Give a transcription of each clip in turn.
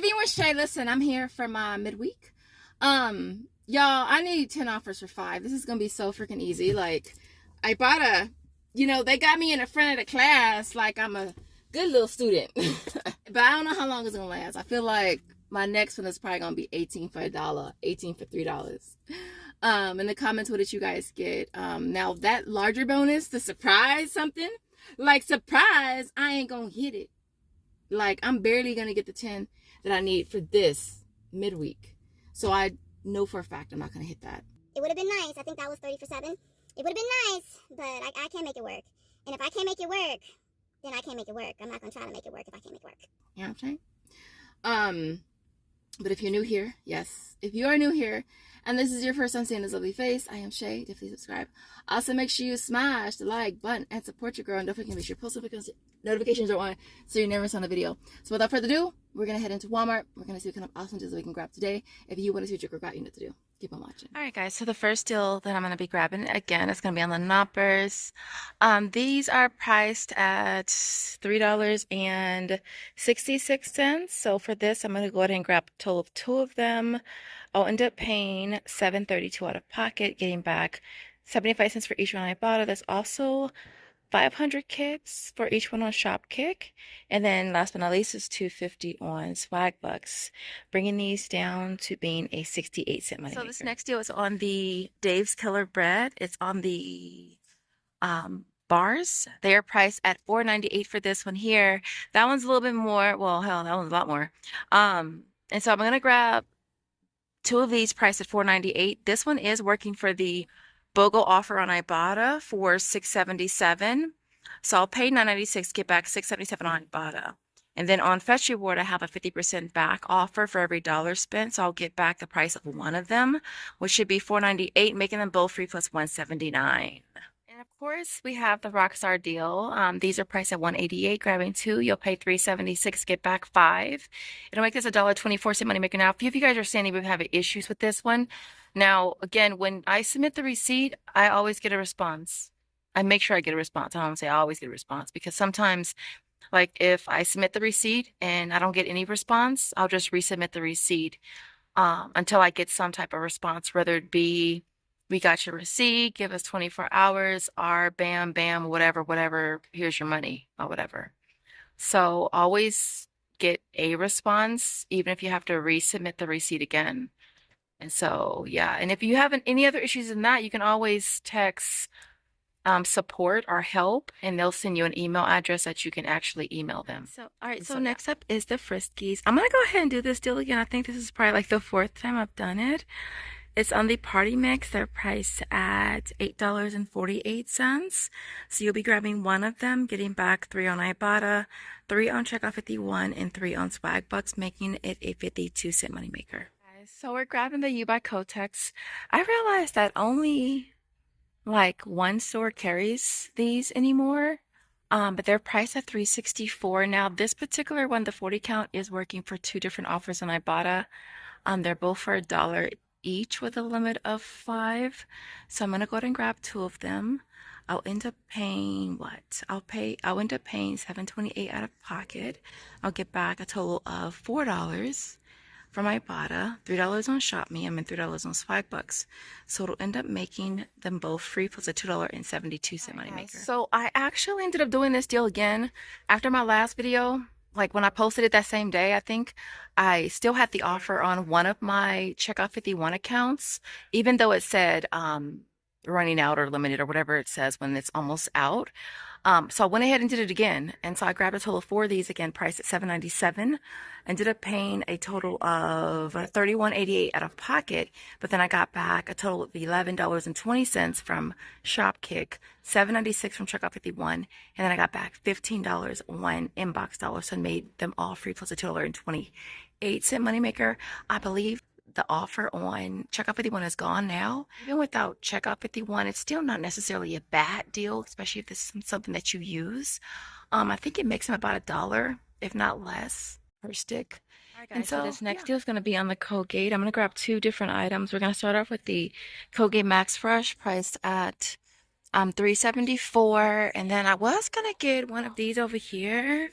Vivian with Shay. Listen, I'm here for my midweek. Y'all, I need 10 offers for 5. This is gonna be so freaking easy. Like, Ibotta, they got me in the front of the class like I'm a good little student. But I don't know how long it's gonna last. I feel like my next one is probably gonna be 18 for $1, 18 for $3. In the comments, what did you guys get? Now that larger bonus, the surprise something, like surprise, I ain't gonna hit it. Like, I'm barely gonna get the 10 that I need for this midweek. So I know for a fact I'm not gonna hit that. It would have been nice. I think that was 30 for 7. It would have been nice, but I can't make it work. And if I can't make it work, then I can't make it work. I'm not gonna try to make it work if I can't make it work. You know what I'm saying? But if you're new here, yes. If you are new here, and this is your first time seeing this lovely face, I am Shay. Definitely subscribe. Also, make sure you smash the like button and support your girl. And don't forget to make sure post notifications are on so you never miss on a video. So without further ado, we're going to head into Walmart. We're going to see what kind of awesome deals we can grab today. If you want to see what your girl got, you know what to do. Keep on watching. All right, guys. So the first deal that I'm going to be grabbing, again, is going to be on the Knoppers. These are priced at $3.66. So for this, I'm going to go ahead and grab a total of 2 of them. I'll end up paying $7.32 out of pocket, getting back 75 cents for each one I bought. There's also 500 kits for each one on Shopkick. And then last but not least is $2.50 on Swagbucks, bringing these down to being a 68-cent money. So this next deal is on the Dave's Killer Bread. It's on the bars. They are priced at $4.98 for this one here. That one's a little bit more. Well, hell, that one's a lot more. And so I'm going to grab 2 of these priced at $4.98. This one is working for the BOGO offer on Ibotta for $6.77. So I'll pay $9.96, get back $6.77 on Ibotta. And then on Fetch Reward, I have a 50% back offer for every $1 spent. So I'll get back the price of one of them, which should be $4.98, making them both free plus $1.79. And of course, we have the Rockstar deal. These are priced at $1.88. Grabbing 2, you'll pay $3.76, get back 5. It'll make this a $1.24 money maker. Now, if you guys are saying you've been having issues with this one, now, again, when I submit the receipt, I always get a response. I make sure I get a response. I don't say I always get a response, because sometimes, like, if I submit the receipt and I don't get any response, I'll just resubmit the receipt until I get some type of response, whether it be, we got your receipt, give us 24 hours, or bam, bam, whatever, here's your money, or whatever. So always get a response, even if you have to resubmit the receipt again. And so, yeah. And if you have any other issues than that, you can always text support or help, and they'll send you an email address that you can actually email them. So, all right. So next up is the Friskies. I'm going to go ahead and do this deal again. I think this is probably like the 4th time I've done it. It's on the Party Mix. They're priced at $8.48. So you'll be grabbing 1 of them, getting back 3 on Ibotta, 3 on Checkout 51, and 3 on Swagbucks, making it a 52-cent moneymaker. So we're grabbing the U by Kotex. I realized that only like 1 store carries these anymore, but they're priced at $3.64. Now this particular one, the 40 count, is working for 2 different offers on Ibotta. They're both for $1 each with a limit of 5. So I'm gonna go ahead and grab 2 of them. I'll end up paying what? I'll end up paying $7.28 out of pocket. I'll get back a total of $4 from Ibotta, $3 on ShopMe, and $3 on Swagbucks. So it'll end up making them both free plus a $2.72 moneymaker. So I actually ended up doing this deal again after my last video. Like when I posted it that same day, I think I still had the offer on one of my Checkout 51 accounts, even though it said running out or limited or whatever it says when it's almost out. So I went ahead and did it again. And so I grabbed a total of 4 of these, again, priced at $7.97. Ended up paying a total of $31.88 out of pocket. But then I got back a total of $11.20 from Shopkick, $7.96 from Checkout 51. And then I got back $15 on Inbox Dollar. So I made them all free plus a $2.28 moneymaker. I believe the offer on Checkout 51 is gone now. Even without Checkout 51, it's still not necessarily a bad deal, especially if this is something that you use. I think it makes them about $1, if not less, per stick. All right, guys, and so this next deal is going to be on the Colgate. I'm going to grab 2 different items. We're going to start off with the Colgate Max Fresh, priced at $3.74, and then I was going to get one of these over here.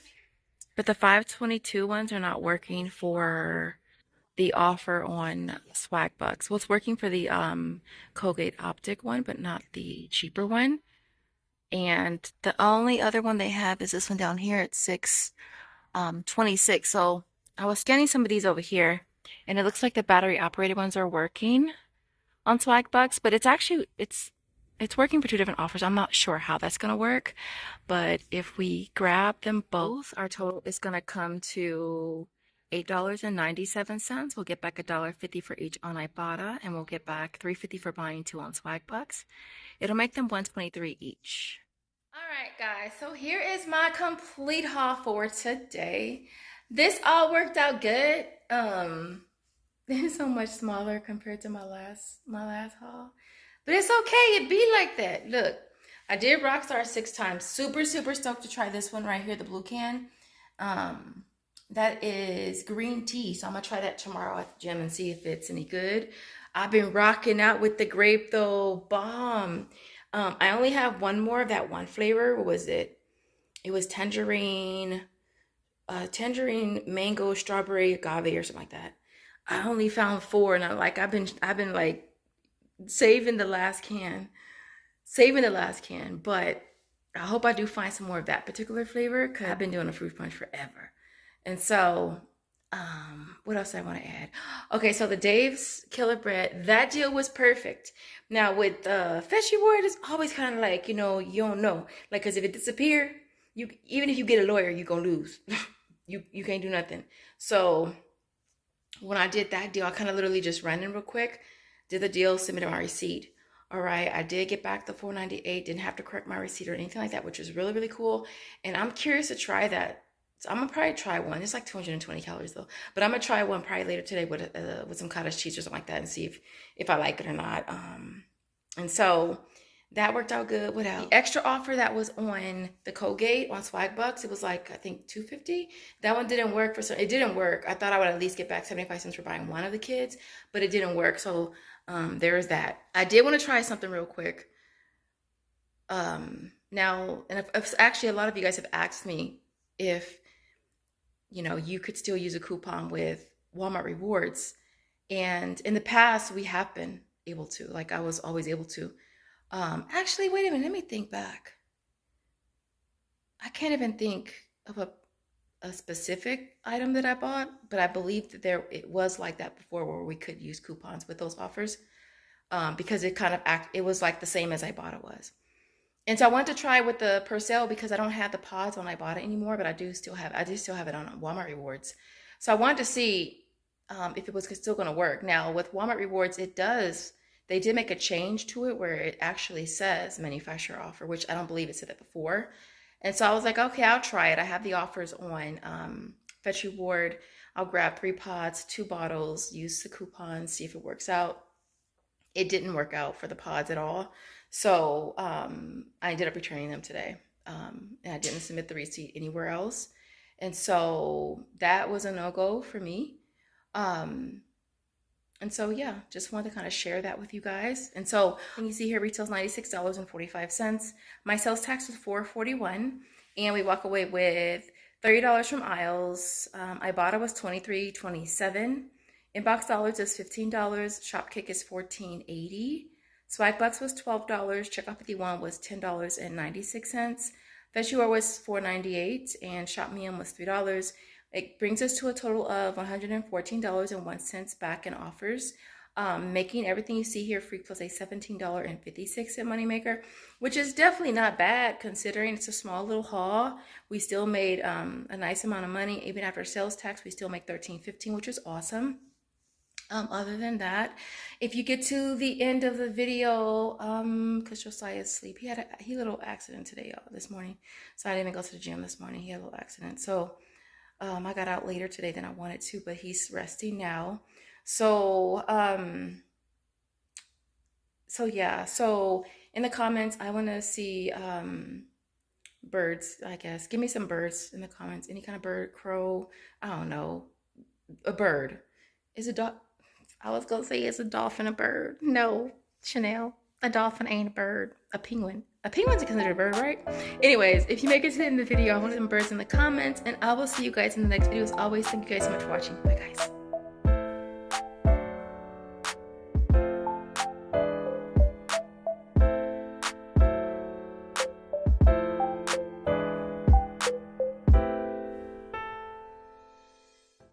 But the 522 ones are not working for the offer on Swagbucks. Well, it's working for the Colgate Optic one, but not the cheaper one. And the only other one they have is this one down here at 626. So I was scanning some of these over here, and it looks like the battery operated ones are working on Swagbucks, but it's working for two different offers. I'm not sure how that's gonna work, but if we grab them both, our total is gonna come to $8.97. We'll get back $1.50 for each on Ibotta, and we'll get back $3.50 for buying two on Swagbucks. It'll make them $123 each. All right, guys, so here is my complete haul for today. This all worked out good. It's so much smaller compared to my last haul. But it's okay, it be like that. Look, I did Rockstar 6 times. Super stoked to try this one right here, the blue can. That is green tea. So I'm gonna try that tomorrow at the gym and see if it's any good. I've been rocking out with the grape though, bomb. I only have one more of that one flavor. What was it? It was tangerine, mango, strawberry, agave, or something like that. I only found 4, and I've been like saving the last can, but I hope I do find some more of that particular flavor because I've been doing a fruit punch forever. And so, what else I want to add? Okay, so the Dave's Killer Bread, that deal was perfect. Now with Fetch Reward, it's always kind of like, you don't know. Like, because if it disappear, even if you get a lawyer, you're going to lose. you can't do nothing. So when I did that deal, I kind of literally just ran in real quick, did the deal, submitted my receipt. All right, I did get back the $4.98, didn't have to correct my receipt or anything like that, which was really cool. And I'm curious to try that. So I'm gonna probably try one. It's like 220 calories though, but I'm gonna try one probably later today with some cottage cheese or something like that and see if I like it or not. And so that worked out good. What else? The extra offer that was on the Colgate on Swagbucks, it was like I think $2.50. That one didn't work it didn't work. I thought I would at least get back 75 cents for buying one of the kids, but it didn't work. So there's that. I did want to try something real quick. Now, and if actually a lot of you guys have asked me if you could still use a coupon with Walmart Rewards. And in the past, we have been able to. Like, I was always able to. Actually, wait a minute. Let me think back. I can't even think of a specific item that I bought, but I believe that it was like that before where we could use coupons with those offers because it was like the same as Ibotta was. And so I wanted to try with the Purcell because I don't have the pods on Ibotta anymore, but I do still have it on Walmart Rewards. So I wanted to see if it was still going to work. Now with Walmart Rewards, they did make a change to it where it actually says manufacturer offer, which I don't believe it said that before. And so I was like, okay, I'll try it. I have the offers on Fetch Reward. I'll grab 3 pods, 2 bottles, use the coupon, see if it works out. It didn't work out for the pods at all. So I ended up returning them today. And I didn't submit the receipt anywhere else. And so that was a no-go for me. And so, yeah, just wanted to kind of share that with you guys. And so you see here, retails $96.45. My sales tax was $4.41. And we walk away with $30 from aisles. Ibotta was $23.27. Inbox dollars is $15. Shopkick is $14.80. Swagbucks was $12. Checkout 51 was $10.96. Fetchuar was $4.98. And Shop Mium was $3. It brings us to a total of $114.01 back in offers, making everything you see here free plus a $17.56 moneymaker, which is definitely not bad considering it's a small little haul. We still made a nice amount of money. Even after sales tax, we still make $13.15, which is awesome. Other than that, if you get to the end of the video, because Josiah's asleep, he had a little accident today, y'all, this morning. So I didn't even go to the gym this morning. He had a little accident. So I got out later today than I wanted to, but he's resting now. So, yeah. So in the comments, I want to see birds, I guess. Give me some birds in the comments. Any kind of bird, crow, I don't know. A bird. Is a dog? I was going to say, is a dolphin a bird? No, Chanel. A dolphin ain't a bird. A penguin. A penguin's considered a bird, right? Anyways, if you make it to the end of the video, I want some birds in the comments, and I will see you guys in the next video. As always, thank you guys so much for watching. Bye, guys.